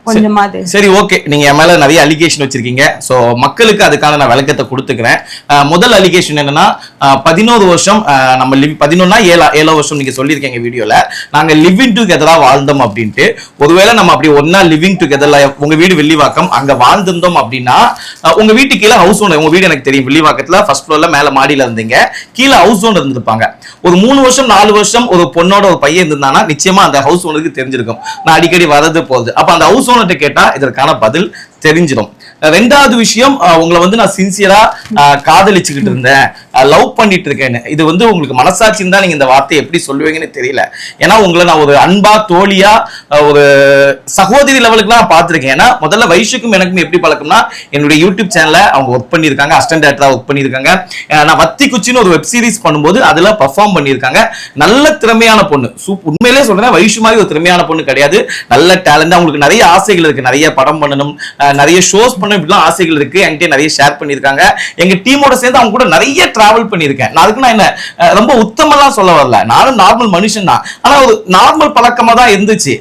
கொஞ்சமாவது. சரி, ஓகே, நீங்க என் மேல நிறைய அலிகேஷன் வச்சிருக்கீங்க. சோ மக்களுக்கு அதுக்கான நான் விளக்கத்தை கொடுத்துக்கிறேன். முதல் அலிகேஷன் என்னன்னா, 11 வருஷம் நம்ம 11னா 7 வருஷம் நீங்க சொல்லியிருக்கீங்க வீடியோல, நாங்க லிவிங் டுகெதரா வாழ்ந்தோம் அப்படின்ட்டு. ஒருவேளை நம்ம அப்படி ஒன்னா லிவிங் டுகெதர்ல, உங்க வீடு வில்லிவாக்கம், அங்க வாழ்ந்திருந்தோம் அப்படின்னா, உங்க வீட்டு கீழே ஹவுஸ் ஓனர், உங்க வீடு எனக்கு தெரியும் வில்லிவாக்கத்துல ஃபர்ஸ்ட் ஃப்ளோர்ல மேல மாடியில இருந்தீங்க, கீழே ஹவுஸ் ஓனர் இருந்திருப்பாங்க. ஒரு 3 வருஷம் 4 வருஷம் ஒரு பொண்ணோட ஒரு பையன் இருந்தானா நிச்சயமா அந்த ஹவுஸ் ஓனருக்கு தெரிஞ்சிருக்கும் நான் அடிக்கடி வரது போகுது. அப்ப அந்த ஹவுஸ் ஓனர்கிட்ட கேட்டா இதற்கான பதில் தெரிஞ்சிடும். ரெண்டாவது விஷயம், உங்களை வந்து நான் சின்சியரா காதலிச்சுக்கிட்டு இருந்தேன், லவ் பண்ணிட்டு இருக்கேன்னு, இது வந்து உங்களுக்கு மனசாட்சி தான் நீங்க இந்த வார்த்தையை எப்படி சொல்லுவீங்கன்னு தெரியல. ஏன்னா உங்களை நான் ஒரு அன்பா தோழியா ஒரு சகோதரி லெவலுக்கு நான் பார்த்திருக்கேன். ஏன்னா முதல்ல வைஷுக்கும் எனக்கும் எப்படி பழக்கம்னா, என்னுடைய யூடியூப் சேனல்ல அவங்க ஒர்க் பண்ணியிருக்காங்க, அசிஸ்டன்ட் டைரக்டரா ஒர்க் பண்ணியிருக்காங்க. நான் வத்தி குச்சின்னு ஒரு வெப் சீரிஸ் பண்ணும்போது அதுல பெர்ஃபார்ம் பண்ணியிருக்காங்க. நல்ல திறமையான பொண்ணு, உண்மையிலே சொல்றேன், வைஷு மாதிரி ஒரு திறமையான பொண்ணு கிடையாது. நல்ல டேலண்ட், அவங்களுக்கு நிறைய ஆசைகள் இருக்கு, நிறைய படம் பண்ணணும், நிறைய ஷோஸ் பண்ணணும், இப்படிலாம் ஆசைகள் இருக்கு. என்கிட்ட நிறைய ஷேர் பண்ணியிருக்காங்க. எங்க டீமோட சேர்ந்து அவங்க கூட நிறைய டிராவல் பண்ணியிருக்கேன். நான் அதுக்கு நான் என்ன ரொம்ப உத்தமெல்லாம் சொல்ல வரல, நானும் நார்மல் மனுஷன் தான். ஆனா ஒரு நார்மல் பழக்கமா தான் இருந்துச்சு.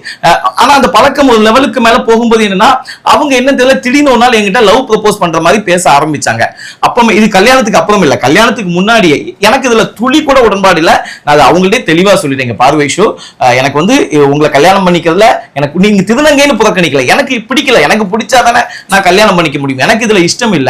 ஆனா அந்த பழக்கம் ஒரு லெவலுக்கு மேல போகும்போது என்னன்னா, அவங்க என்ன தெரியல, திடீர்னு ஒரு நாள் என்கிட்ட லவ் ப்ரப்போஸ் பண்ற மாதிரி பேச ஆரம்பிச்சாங்க. அப்ப இது கல்யாணத்துக்கு அப்புறம் இல்ல, கல்யாணத்துக்கு முன்னாடியே. எனக்கு இதுல துளி கூட உடன்பாடு இல்ல. நான் அது அவங்கள்ட்டே தெளிவா சொல்லிட்டேன், பார்வை ஷோ, எனக்கு வந்து உங்களை கல்யாணம் பண்ணிக்கிறதுல எனக்கு நீங்க திருநங்கைன்னு புறக்கணிக்கல, எனக்கு பிடிக்கல, எனக்கு பிடிச்சாதானே நான் கல்யாணம் பண்ணிக்க முடியும், எனக்கு இதுல இஷ்டம் இல்ல.